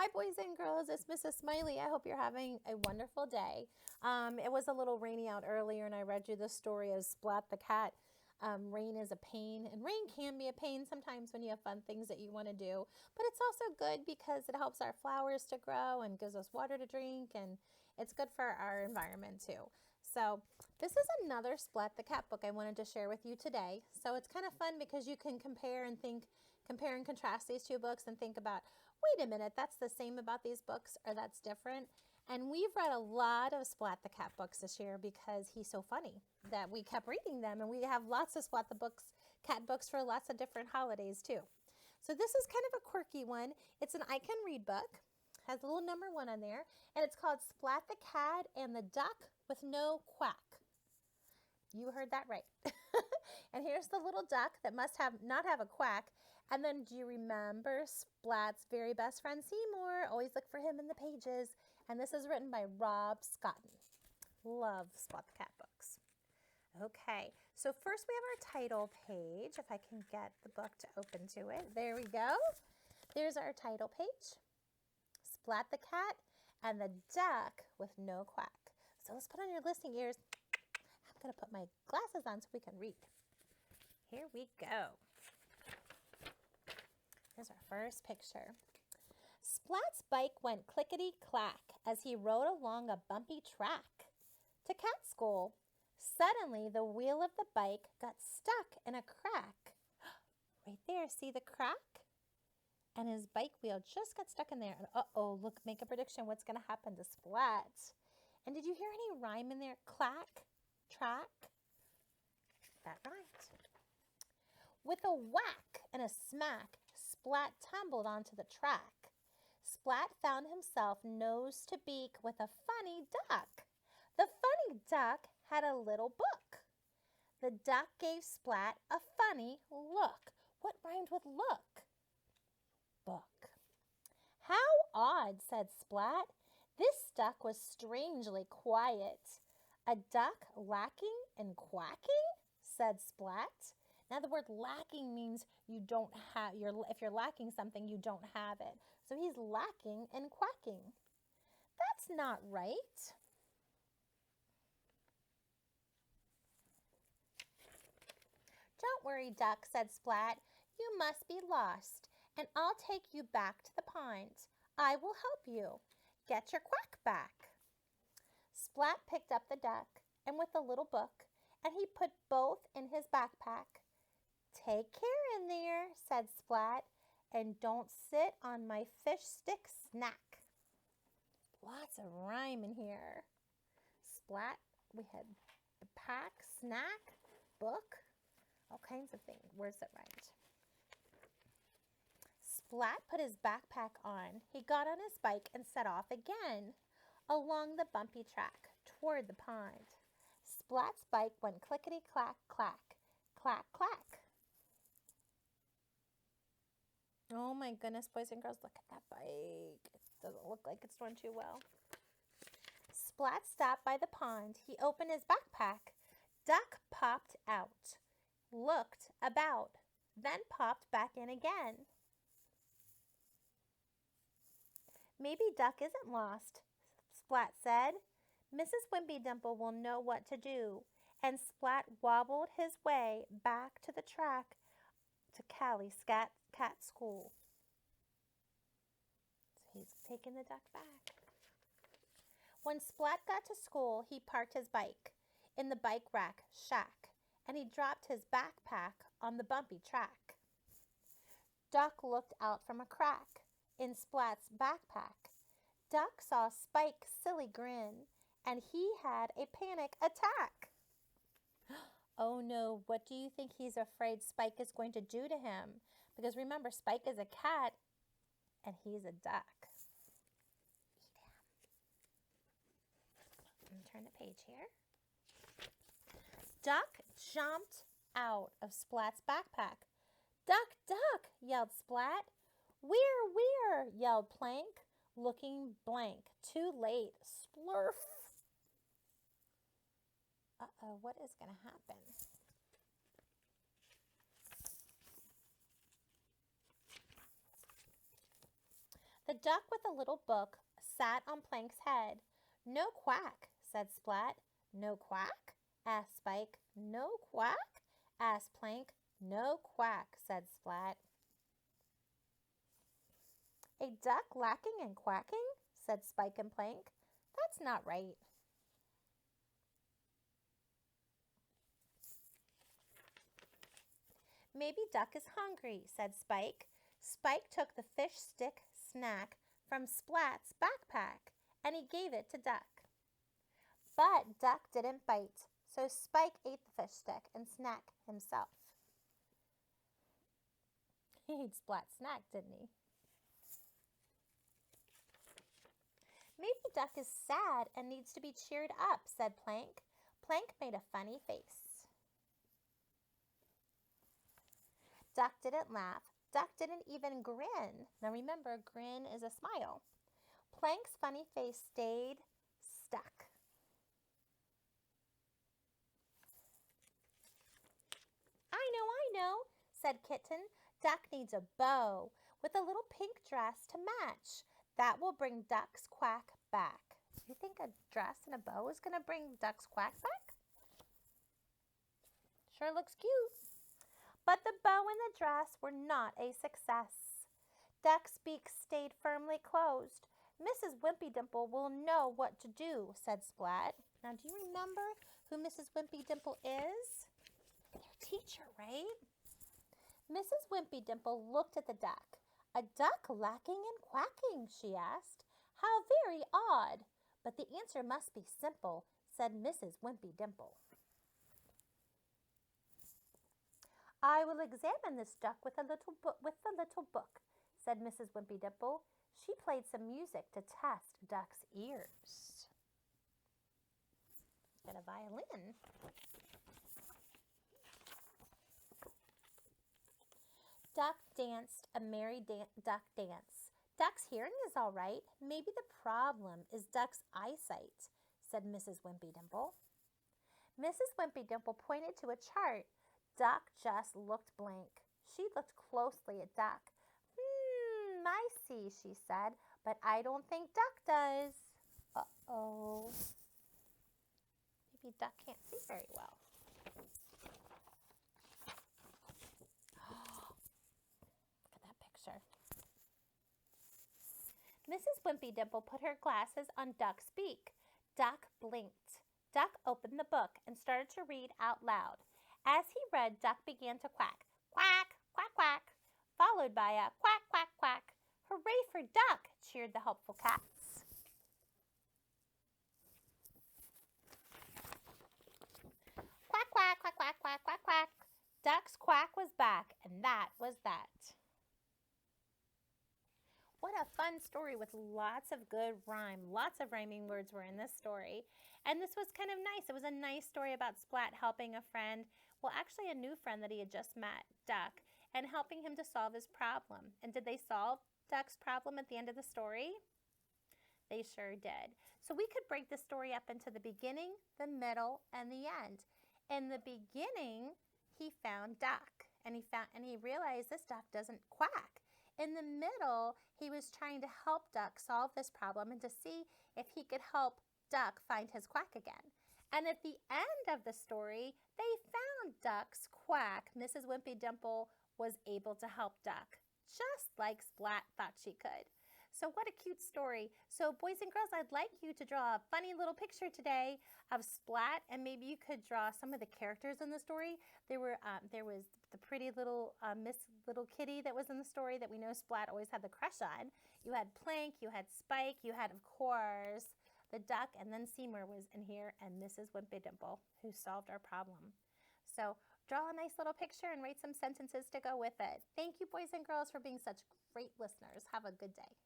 Hi, boys and girls. It's Mrs. Smiley. I hope you're having a wonderful day. It was a little rainy out earlier, and I read you the story of Splat the Cat. Rain is a pain, and rain can be a pain sometimes when you have fun things that you want to do. But it's also good because it helps our flowers to grow and gives us water to drink, and it's good for our environment too. So this is another Splat the Cat book I wanted to share with you today. So it's kind of fun because you can compare and contrast these two books and think about, wait a minute, that's the same about these books or that's different. And we've read a lot of Splat the Cat books this year because he's so funny that we kept reading them, and we have lots of Cat books for lots of different holidays too. So this is kind of a quirky one. It's an I Can Read book. Has a little number 1 on there, and it's called Splat the Cat and the Duck with No Quack. You heard that right. And here's the little duck that must not have a quack. And then do you remember Splat's very best friend Seymour? Always look for him in the pages. And this is written by Rob Scotten. Love Splat the Cat books. Okay, so first we have our title page. If I can get the book to open to it. There we go. There's our title page. Splat the Cat and the Duck with No Quack. So let's put on your listening ears. I'm going to put my glasses on so we can read. Here we go. Here's our first picture. Splat's bike went clickety-clack as he rode along a bumpy track to cat school. Suddenly, the wheel of the bike got stuck in a crack. Right there, see the crack? And his bike wheel just got stuck in there. And uh-oh, look, make a prediction. What's going to happen to Splat? And did you hear any rhyme in there? Clack, track. That rhymed. With a whack and a smack, Splat tumbled onto the track. Splat found himself nose to beak with a funny duck. The funny duck had a little book. The duck gave Splat a funny look. What rhymed with look? Book. How odd, said Splat. This duck was strangely quiet. A duck lacking in quacking, said Splat. Now the word lacking means you don't have, if you're lacking something, you don't have it. So he's lacking in quacking. That's not right. Don't worry, duck, said Splat. You must be lost, and I'll take you back to the pond. I will help you. Get your quack back. Splat picked up the duck and with the little book, and he put both in his backpack. Take care in there, said Splat, and don't sit on my fish stick snack. Lots of rhyme in here. Splat, we had the pack, snack, book, all kinds of things. Where's it right? Splat put his backpack on. He got on his bike and set off again along the bumpy track toward the pond. Splat's bike went clickety-clack, clack, clack, clack. Oh my goodness, boys and girls, look at that bike. It doesn't look like it's doing too well. Splat stopped by the pond. He opened his backpack. Duck popped out, looked about, then popped back in again. Maybe Duck isn't lost, Splat said. Mrs. Wimpy Dimple will know what to do. And Splat wobbled his way back to the track to Callie's cat school. So he's taking the duck back. When Splat got to school, he parked his bike in the bike rack shack, and he dropped his backpack on the bumpy track. Duck looked out from a crack in Splat's backpack. Duck saw Spike's silly grin, and he had a panic attack. Oh no, what do you think he's afraid Spike is going to do to him? Because remember, Spike is a cat, and he's a duck. Eat him. Let me turn the page here. Duck jumped out of Splat's backpack. Duck, duck, yelled Splat. Where, yelled Plank, looking blank. Too late. Splurf. Uh-oh, what is going to happen? The duck with a little book sat on Plank's head. No quack, said Splat. No quack? Asked Spike. No quack? Asked Plank. No quack, said Splat. A duck lacking and quacking, said Spike and Plank. That's not right. Maybe Duck is hungry, said Spike. Spike took the fish stick snack from Splat's backpack and he gave it to Duck. But Duck didn't bite, so Spike ate the fish stick and snack himself. He ate Splat's snack, didn't he? Maybe Duck is sad and needs to be cheered up, said Plank. Plank made a funny face. Duck didn't laugh. Duck didn't even grin. Now remember, grin is a smile. Plank's funny face stayed stuck. I know, said Kitten. Duck needs a bow with a little pink dress to match. That will bring Duck's quack back. You think a dress and a bow is going to bring Duck's quack back? Sure looks cute. But the bow and the dress were not a success. Duck's beak stayed firmly closed. Mrs. Wimpy Dimple will know what to do, said Splat. Now, do you remember who Mrs. Wimpy Dimple is? Their teacher, right? Mrs. Wimpy Dimple looked at the duck. A duck lacking and quacking, she asked. How very odd. But the answer must be simple, said Mrs. Wimpy Dimple. I will examine this duck with the little book, said Mrs. Wimpy Dimple. She played some music to test Duck's ears. Got a violin. Duck danced a merry duck dance. Duck's hearing is all right. Maybe the problem is Duck's eyesight, said Mrs. Wimpy Dimple. Mrs. Wimpy Dimple pointed to a chart. Duck just looked blank. She looked closely at Duck. I see, she said, but I don't think Duck does. Uh-oh. Maybe Duck can't see very well. Look at that picture. Mrs. Wimpy Dimple put her glasses on Duck's beak. Duck blinked. Duck opened the book and started to read out loud. As he read, Duck began to quack. Quack, quack, quack, followed by a quack, quack, quack. Hooray for Duck, cheered the helpful cats. Quack, quack, quack, quack, quack, quack, quack. Duck's quack was back, and that was that. What a fun story with lots of good rhyme. Lots of rhyming words were in this story. And this was kind of nice. It was a nice story about Splat helping a friend, well, actually a new friend that he had just met, Duck, and helping him to solve his problem. And did they solve Duck's problem at the end of the story? They sure did. So we could break the story up into the beginning, the middle, and the end. In the beginning, he found Duck, and he realized this duck doesn't quack. In the middle, he was trying to help Duck solve this problem and to see if he could help Duck find his quack again. And at the end of the story, they found Duck's quack. Mrs. Wimpy Dimple was able to help Duck, just like Splat thought she could. So what a cute story. So boys and girls, I'd like you to draw a funny little picture today of Splat, and maybe you could draw some of the characters in the story. There was the pretty little Miss Little Kitty that was in the story that we know Splat always had the crush on. You had Plank, you had Spike, you had, of course, the duck, and then Seymour was in here, and Mrs. Wimpy Dimple, who solved our problem. So draw a nice little picture and write some sentences to go with it. Thank you, boys and girls, for being such great listeners. Have a good day.